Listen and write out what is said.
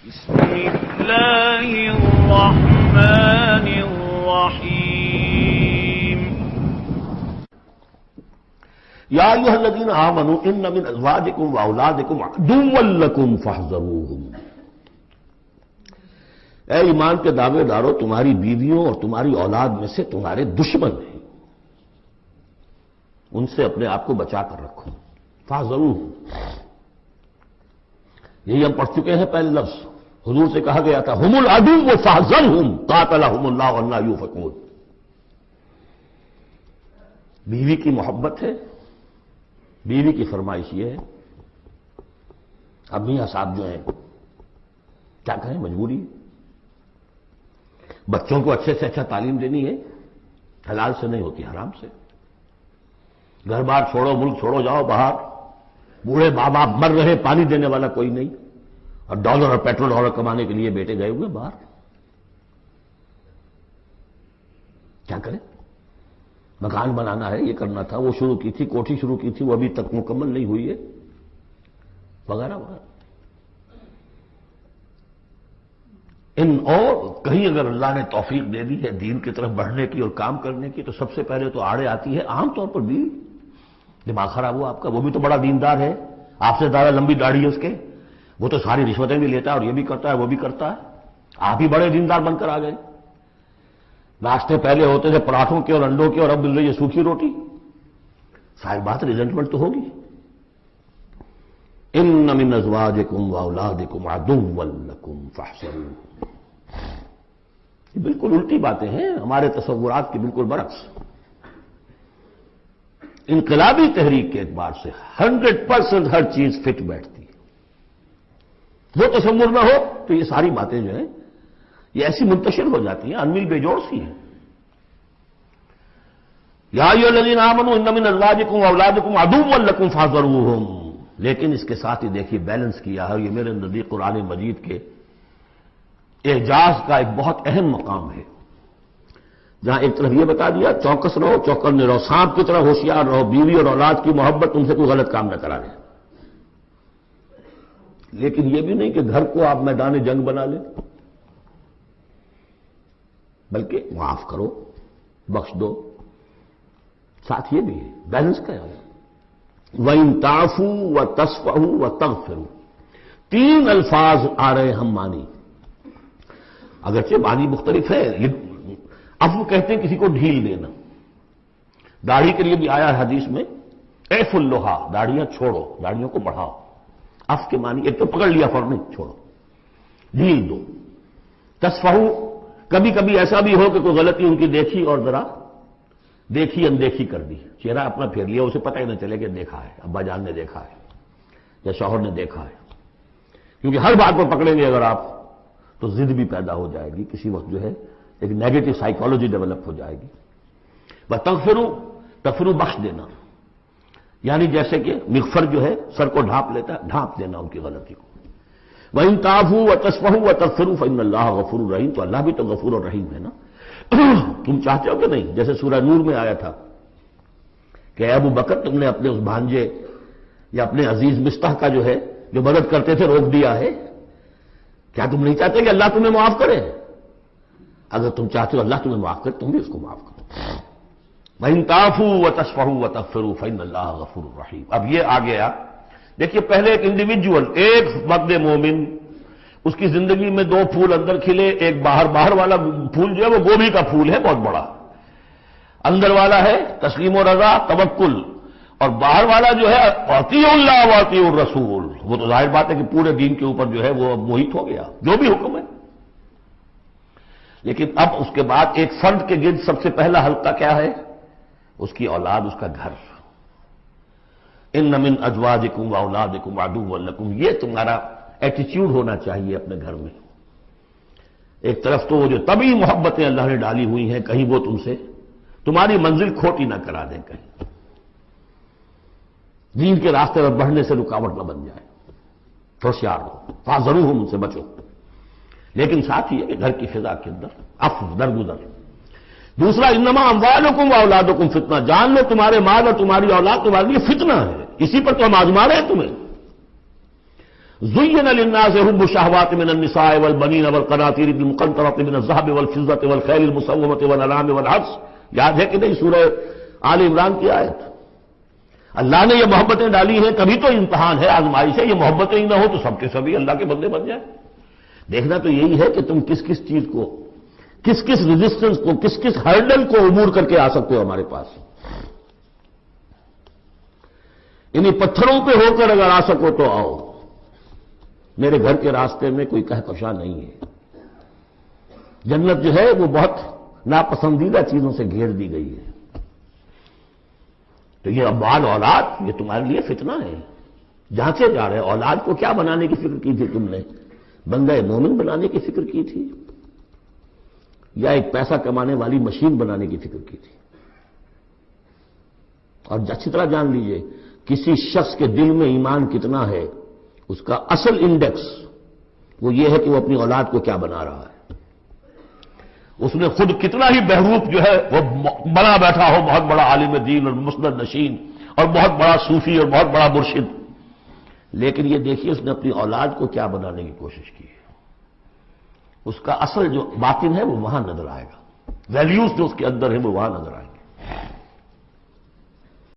بسم اللہ الرحمن الرحیم یا ایھا الذین آمنوا ان من ازواجکم واولادکم عدوا لکم فاحذروہم۔ اے ایمان کے دعوے دارو، تمہاری بیویوں اور تمہاری اولاد میں سے تمہارے دشمن ہیں، ان سے اپنے آپ کو بچا کر رکھو۔ فاحذروہم، یہی ہم پڑھ چکے ہیں پہلے لفظ، حضور سے کہا گیا تھا ہم العدو فاحذرہم قاتلہم اللہ انا یؤفکون۔ بیوی کی محبت ہے، بیوی کی فرمائش یہ ہے۔ اب میاں صاحب جو ہیں کیا کہیں، مجبوری، بچوں کو اچھے سے اچھا تعلیم دینی ہے، حلال سے نہیں ہوتی، حرام سے۔ گھر بار چھوڑو، ملک چھوڑو، جاؤ باہر، بوڑھے ماں باپ مر رہے، پانی دینے والا کوئی نہیں، اور ڈالر اور پیٹرول ڈالر کمانے کے لیے بیٹے گئے ہوئے باہر، کیا کریں؟ مکان بنانا ہے، یہ کرنا تھا، وہ شروع کی تھی، کوٹھی شروع کی تھی، وہ ابھی تک مکمل نہیں ہوئی ہے، وغیرہ وغیرہ۔ اور کہیں اگر اللہ نے توفیق دے دی ہے دین کی طرف بڑھنے کی اور کام کرنے کی، تو سب سے پہلے تو آڑے آتی ہے عام طور پر بیوی۔ دماغ خراب ہوا آپ کا، وہ بھی تو بڑا دیندار ہے، آپ سے زیادہ لمبی داڑھی ہے اس کے، وہ تو ساری رشوتیں بھی لیتا ہے اور یہ بھی کرتا ہے وہ بھی کرتا ہے، آپ ہی بڑے دیندار بن کر آ گئے۔ ناشتے پہلے ہوتے تھے پراٹھوں کے اور انڈوں کے، اور اب مل رہی ہے سوکھی روٹی، ظاہر بات ریزنٹمنٹ تو ہوگی۔ ان من ازواجکم واولادکم عدوا لکم فاحذروہم، یہ بالکل الٹی باتیں ہیں ہمارے تصورات کی، بالکل برعکس۔ انقلابی تحریک کے اعتبار سے 100% ہر چیز فٹ بیٹھتی ہے۔ وہ تصور نہ ہو تو یہ ساری باتیں جو ہیں یہ ایسی منتشر ہو جاتی ہیں، انمل بے جوڑ سی ہیں۔ یا ایھا الذین آمنوا ان من ازواجکم واولادکم عدوا لکم فاحذروہم، لیکن اس کے ساتھ ہی دیکھیے بیلنس کیا ہے، یہ میرے نزدیک قرآن مجید کے اعجاز کا ایک بہت اہم مقام ہے، جہاں ایک طرف یہ بتا دیا چوکس رہو، چوکنے رہو، سانپ کی طرح ہوشیار رہو، بیوی اور اولاد کی محبت تم سے کوئی غلط کام نہ کرا دے، لیکن یہ بھی نہیں کہ گھر کو آپ میدان جنگ بنا لیں، بلکہ معاف کرو، بخش دو، ساتھ یہ بھی ہے بیلنس کا ہے۔ وَإِن تَعْفُوا وَتَصْفَحُوا وَتَغْفِرُوا، تین الفاظ آ رہے ہم مانی، اگرچہ معنی مختلف ہے۔ عفو کہتے ہیں کسی کو ڈھیل دینا، داڑھی کے لیے بھی آیا ہے حدیث میں اعف اللحیٰ، داڑھیاں چھوڑو، داڑھیوں کو بڑھاؤ۔ عف کے معنی ایک تو پکڑ لیا فوراً چھوڑو، ڈھیل دو۔ تصفحوا، کبھی کبھی ایسا بھی ہو کہ کوئی غلطی ان کی دیکھی اور ذرا دیکھی اندیکھی کر دی، چہرہ اپنا پھیر لیا، اسے پتہ ہی نہ چلے کہ دیکھا ہے، ابا جان نے دیکھا ہے یا شوہر نے دیکھا ہے، کیونکہ ہر بات کو پکڑیں گے اگر آپ تو ضد بھی پیدا ہو جائے گی، کسی وقت جو ہے ایک نیگیٹو سائیکالوجی ڈیولپ ہو جائے گی۔ وَتَغْفِرُوا، تغفروا بخش دینا، یعنی جیسے کہ مغفر جو ہے سر کو ڈھانپ لیتا ہے، ڈھانپ دینا ان کی غلطی کو۔ وَإِن تَعْفُوا وَتَصْفَحُوا وَتَغْفِرُوا فَإِنَّ اللَّهَ غَفُورٌ رَحِيمٌ، تو اللہ بھی تو غفور اور رحیم ہے نا۔ تم چاہتے ہو کہ نہیں، جیسے سورہ نور میں آیا تھا کہ اے ابو بکر تم نے اپنے اس بھانجے یا اپنے عزیز مستح کا جو ہے جو مدد کرتے تھے روک دیا ہے، کیا تم نہیں چاہتے کہ اللہ تمہیں معاف کرے؟ اگر تم چاہتے ہو اللہ تمہیں معاف کرے، تم بھی اس کو معاف کرو۔ وَإِن تَعْفُوا وَتَصْفَحُوا وَتَغْفِرُوا فَإِنَّ اللَّهَ غَفُورٌ رَحِيمٌ۔ اب یہ آ گیا، دیکھیے پہلے ایک انڈیویجول، ایک مرد مومن، اس کی زندگی میں دو پھول اندر کھلے، ایک باہر والا پھول جو ہے وہ گوبھی کا پھول ہے بہت بڑا، اندر والا ہے تسلیم و رضا توکل، اور باہر والا جو ہے اطیعوا اللہ واطیعوا الرسول، وہ تو ظاہر بات ہے کہ پورے دین کے اوپر جو ہے وہ محیط ہو گیا جو بھی حکم ہے۔ لیکن اب اس کے بعد ایک فرد کے گرد سب سے پہلا حلقہ کیا ہے؟ اس کی اولاد، اس کا گھر۔ ان من ازواجکم واولادکم عدوا لکم، یہ تمہارا ایٹیچیوڈ ہونا چاہیے اپنے گھر میں۔ ایک طرف تو وہ جو طبعی محبتیں اللہ نے ڈالی ہوئی ہیں، کہیں وہ تم سے تمہاری منزل کھوٹی نہ کرا دیں، کہیں دین کے راستے پر بڑھنے سے رکاوٹ نہ بن جائے، ہوشیار ہو، فاحذروہم، ان سے بچو۔ لیکن ساتھ ہی ہے کہ گھر کی فضا کے اندر عفو، درگزر۔ دوسرا انما اموالکم واولادکم فتنہ، جان لو تمہارے مال اور تمہاری اولاد تمہارے لیے فتنہ ہے، اسی پر تو ہم آزما رہے ہیں تمہیں۔ زين للناس حب الشهوات من النساء والبنين والقناطير المقنطرة من الذهب والفضة والخيل المسومة والأنعام والحرث. یاد ہے کہ نہیں سورہ آل عمران کی آیت؟ اللہ نے یہ محبتیں ڈالی ہیں، کبھی تو امتحان ہے، آزمائش ہے. یہ محبتیں ہی نہ ہو تو سب کے سبھی اللہ کے بندے بن جائیں. دیکھنا تو یہی ہے کہ تم کس کس چیز کو، کس کس ریزسٹنس کو، کس کس ہرڈل کو عبور کر کے آ سکتے ہو ہمارے پاس. انہی پتھروں پہ ہو کر اگر آ سکو تو آؤ. میرے گھر کے راستے میں کوئی کہکشاں نہیں ہے. جنت جو ہے وہ بہت ناپسندیدہ چیزوں سے گھیر دی گئی ہے. تو یہ مال اولاد یہ تمہارے لیے فتنہ ہے. جانچے جا رہے اولاد کو کیا بنانے کی فکر کی تھی تم نے؟ بندہ مومن بنانے کی فکر کی تھی یا ایک پیسہ کمانے والی مشین بنانے کی فکر کی تھی؟ اور اچھی طرح جان لیجئے کسی شخص کے دل میں ایمان کتنا ہے اس کا اصل انڈیکس وہ یہ ہے کہ وہ اپنی اولاد کو کیا بنا رہا ہے. اس نے خود کتنا ہی بہروپ جو ہے وہ بنا بیٹھا ہو، بہت بڑا عالم دین اور مسند نشین اور بہت بڑا صوفی اور بہت بڑا مرشد، لیکن یہ دیکھیے اس نے اپنی اولاد کو کیا بنانے کی کوشش کی ہے. اس کا اصل جو باطن ہے وہ وہاں نظر آئے گا. ویلیوز جو اس کے اندر ہیں وہ وہاں نظر آئے گا.